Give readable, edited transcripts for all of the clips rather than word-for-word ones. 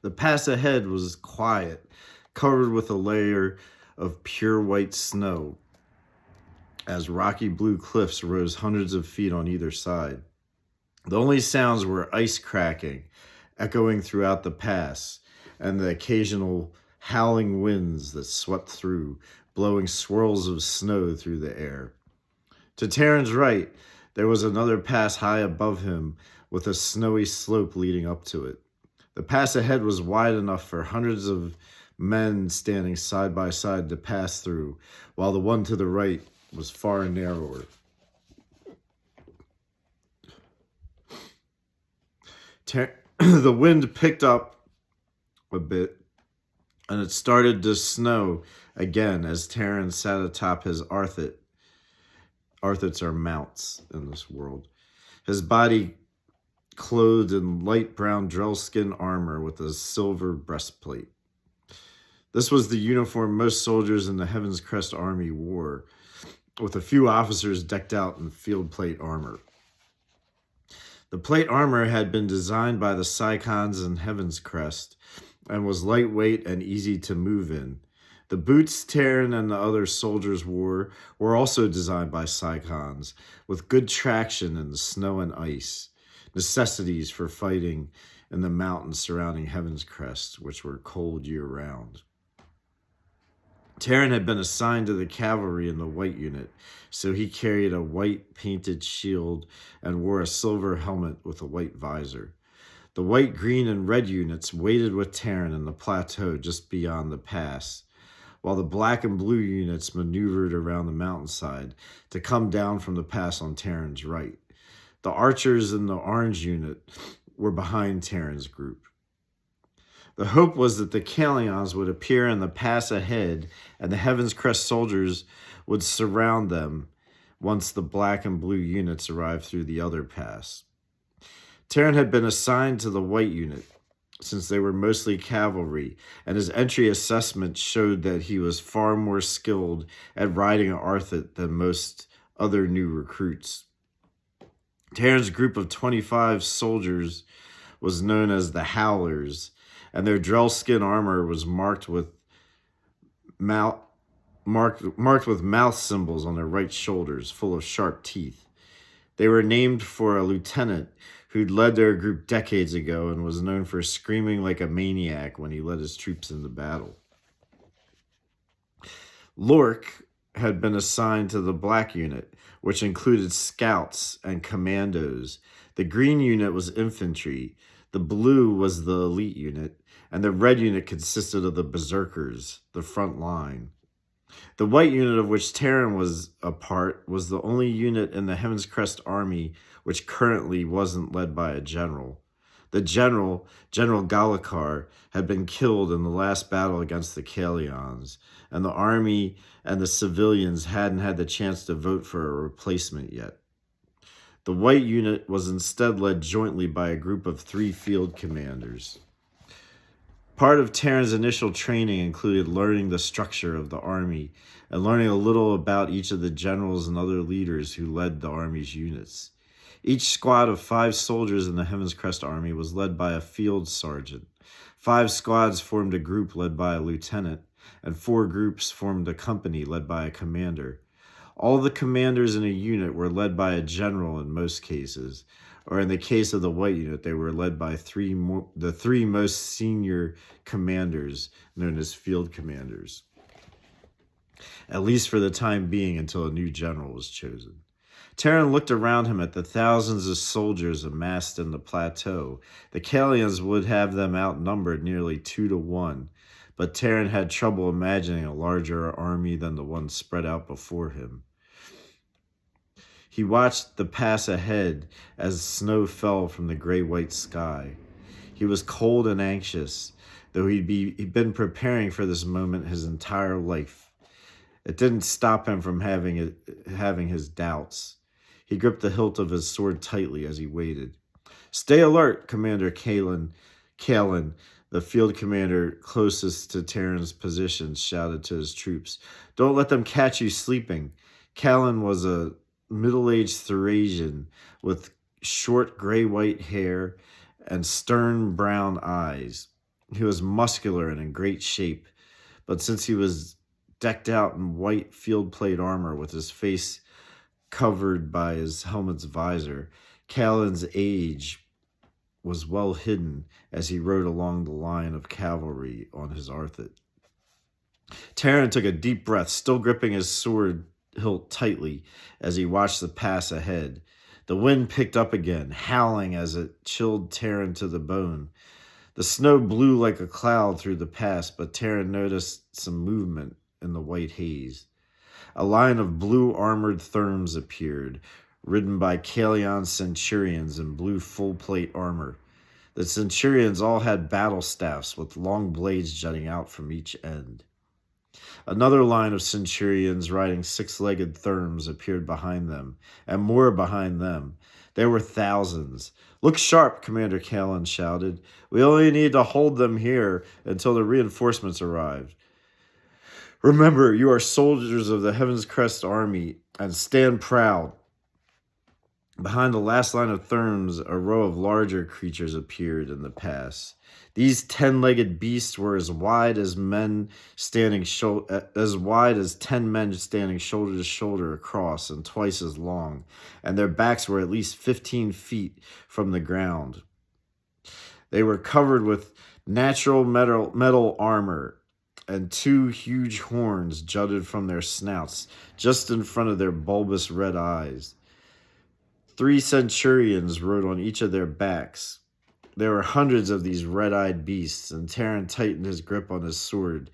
The pass ahead was quiet, covered with a layer of pure white snow, as rocky blue cliffs rose hundreds of feet on either side. The only sounds were ice cracking, echoing throughout the pass, and the occasional howling winds that swept through, blowing swirls of snow through the air. To Teran's right, there was another pass high above him with a snowy slope leading up to it. The pass ahead was wide enough for hundreds of men standing side by side to pass through, while the one to the right was far narrower. The wind picked up a bit, and it started to snow again as Teran sat atop his Arthit. Arthits are mounts in this world. His body clothed in light brown drellskin armor with a silver breastplate. This was the uniform most soldiers in the Heavenscrest army wore, with a few officers decked out in field plate armor. The plate armor had been designed by the Psychons in Heavenscrest and was lightweight and easy to move in. The boots Teran and the other soldiers wore were also designed by Psychons, with good traction in the snow and ice, necessities for fighting in the mountains surrounding Heavenscrest, which were cold year-round. Teran had been assigned to the cavalry in the white unit, so he carried a white painted shield and wore a silver helmet with a white visor. The white, green, and red units waited with Teran in the plateau just beyond the pass, while the black and blue units maneuvered around the mountainside to come down from the pass on Teran's right. The archers in the orange unit were behind Teran's group. The hope was that the Kalions would appear in the pass ahead and the Heavenscrest soldiers would surround them once the black and blue units arrived through the other pass. Teran had been assigned to the white unit since they were mostly cavalry, and his entry assessment showed that he was far more skilled at riding an Arthit than most other new recruits. Teran's group of 25 soldiers was known as the Howlers, and their drellskin armor was marked with mouth symbols on their right shoulders, full of sharp teeth. They were named for a lieutenant who'd led their group decades ago and was known for screaming like a maniac when he led his troops into battle. Lork had been assigned to the black unit, which included scouts and commandos. The green unit was infantry, the blue was the elite unit, and the red unit consisted of the berserkers, the front line. The white unit of which Teran was a part was the only unit in the Heavenscrest army which currently wasn't led by a general. The General Galakar, had been killed in the last battle against the Kalions, and the army and the civilians hadn't had the chance to vote for a replacement yet. The white unit was instead led jointly by a group of 3 field commanders. Part of Teran's initial training included learning the structure of the army and learning a little about each of the generals and other leaders who led the army's units. Each squad of 5 soldiers in the Heavenscrest army was led by a field sergeant. 5 squads formed a group led by a lieutenant, and 4 groups formed a company led by a commander. All the commanders in a unit were led by a general in most cases, or in the case of the white unit, they were led by the 3 most senior commanders, known as field commanders, at least for the time being until a new general was chosen. Teran looked around him at the thousands of soldiers amassed in the plateau. The Kalians would have them outnumbered nearly 2 to 1, but Teran had trouble imagining a larger army than the one spread out before him. He watched the pass ahead as snow fell from the gray-white sky. He was cold and anxious, though he'd been preparing for this moment his entire life. It didn't stop him from having his doubts. He gripped the hilt of his sword tightly as he waited. "Stay alert, Commander Kalen, the field commander closest to Teran's position, shouted to his troops. "Don't let them catch you sleeping." Kalen was a middle-aged Thracian with short gray-white hair and stern brown eyes. He was muscular and in great shape, but since he was decked out in white field plate armor with his face covered by his helmet's visor, Callan's age was well hidden as he rode along the line of cavalry on his Arthur. Teran took a deep breath, still gripping his sword hilt tightly as he watched the pass ahead. The wind picked up again, howling as it chilled Teran to the bone. The snow blew like a cloud through the pass, but Teran noticed some movement in the white haze. A line of blue armored therms appeared, ridden by Kalion centurions in blue full-plate armor. The centurions all had battle staffs with long blades jutting out from each end. Another line of centurions riding six-legged therms appeared behind them, and more behind them. There were thousands. "Look sharp," Commander Callan shouted. "We only need to hold them here until the reinforcements arrive. Remember, you are soldiers of the Heavenscrest army, and stand proud." Behind the last line of therms, a row of larger creatures appeared in the pass. These 10-legged beasts were as wide as 10 men standing shoulder to shoulder across, and twice as long, and their backs were at least 15 feet from the ground. They were covered with natural metal armor, and two huge horns jutted from their snouts, just in front of their bulbous red eyes. 3 centurions rode on each of their backs. There were hundreds of these red-eyed beasts, and Teran tightened his grip on his sword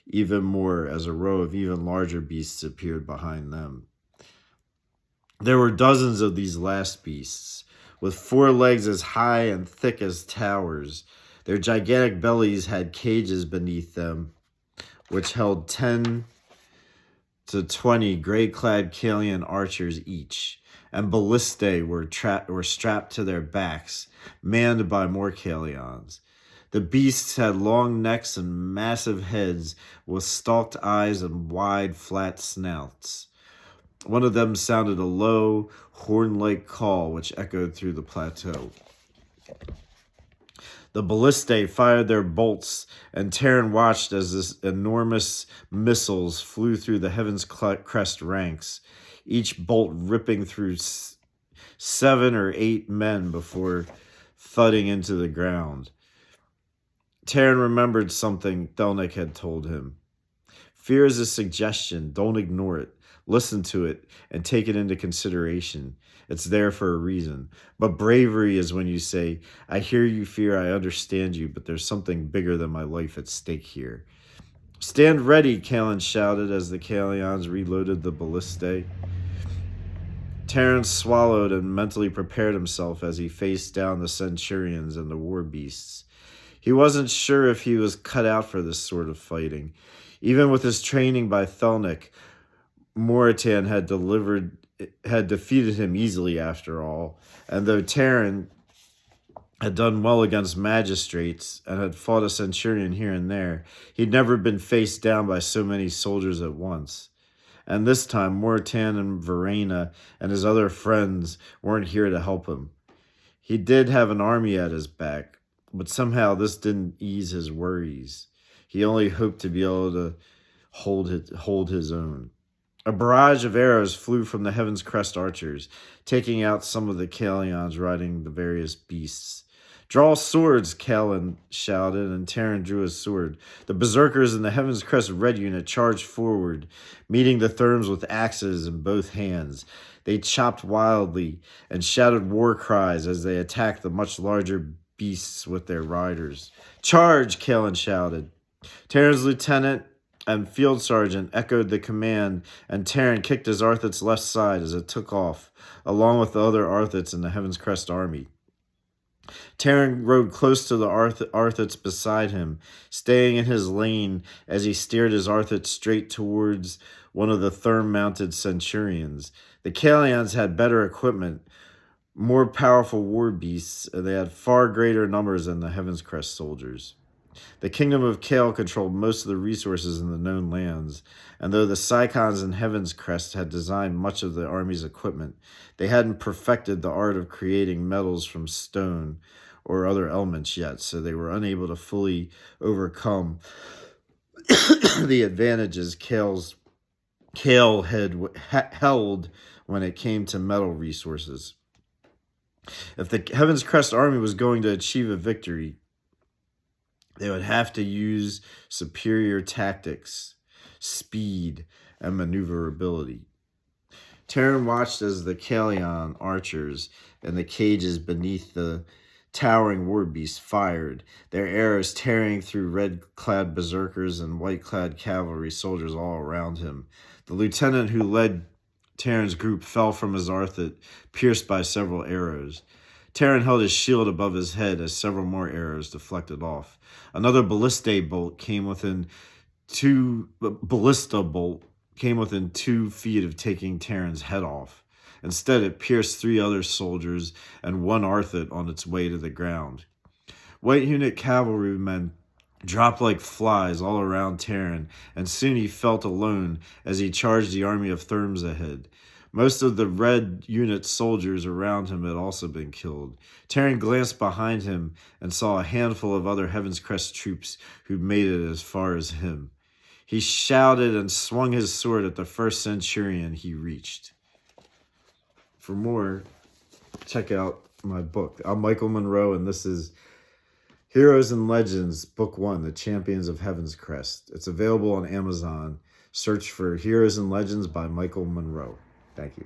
even more as a row of even larger beasts appeared behind them. There were dozens of these last beasts, with 4 legs as high and thick as towers. Their gigantic bellies had cages beneath them, which held 10 to 20 gray-clad Kalian archers each, and ballistae were strapped to their backs, manned by more Kalians. The beasts had long necks and massive heads with stalked eyes and wide, flat snouts. One of them sounded a low, horn-like call which echoed through the plateau. The ballistae fired their bolts, and Teran watched as this enormous missiles flew through the Heavenscrest ranks, each bolt ripping through 7 or 8 men before thudding into the ground. Teran remembered something Thelnick had told him. "Fear is a suggestion. Don't ignore it. Listen to it and take it into consideration. It's there for a reason. But bravery is when you say, 'I hear you, fear, I understand you, but there's something bigger than my life at stake here.'" "Stand ready," Callan shouted as the Kalians reloaded the ballistae. Teran swallowed and mentally prepared himself as he faced down the centurions and the war beasts. He wasn't sure if he was cut out for this sort of fighting. Even with his training by Thelnick, Moritán had defeated him easily after all, and though Teran had done well against magistrates and had fought a centurion here and there, he'd never been faced down by so many soldiers at once. And this time, Moritán and Verena and his other friends weren't here to help him. He did have an army at his back, but somehow this didn't ease his worries. He only hoped to be able to hold his own. A barrage of arrows flew from the Heavenscrest archers, taking out some of the Kalians riding the various beasts. "Draw swords," Callan shouted, and Teran drew his sword. The berserkers in the Heavenscrest Red Unit charged forward, meeting the therms with axes in both hands. They chopped wildly and shouted war cries as they attacked the much larger beasts with their riders. "Charge!" Callan shouted. Teran's lieutenant and field sergeant echoed the command, and Teran kicked his Arthit's left side as it took off, along with the other Arthits in the Heavenscrest army. Teran rode close to the Arthits beside him, staying in his lane as he steered his Arthit straight towards one of the therm-mounted centurions. The Kalians had better equipment, more powerful war beasts, and they had far greater numbers than the Heavenscrest soldiers. The Kingdom of Kale controlled most of the resources in the known lands, and though the Psychons in Heavenscrest had designed much of the army's equipment, they hadn't perfected the art of creating metals from stone or other elements yet, so they were unable to fully overcome the advantages Kale had held when it came to metal resources. If the Heavenscrest army was going to achieve a victory, they would have to use superior tactics, speed, and maneuverability. Teran watched as the Kalion archers and the cages beneath the towering war beasts fired, their arrows tearing through red-clad berserkers and white-clad cavalry soldiers all around him. The lieutenant who led Teran's group fell from his arthet, pierced by several arrows. Teran held his shield above his head as several more arrows deflected off. Another ballista bolt came within 2 feet of taking Teran's head off. Instead, it pierced 3 other soldiers and 1 arthet on its way to the ground. White unit cavalrymen dropped like flies all around Teran, and soon he felt alone as he charged the army of Therms ahead. Most of the red unit soldiers around him had also been killed. Teran glanced behind him and saw a handful of other Heavenscrest troops who'd made it as far as him. He shouted and swung his sword at the first centurion he reached. For more, check out my book. I'm Michael Monroe, and this is Heroes and Legends, Book 1, The Champions of Heavenscrest. It's available on Amazon. Search for Heroes and Legends by Michael Monroe. Thank you.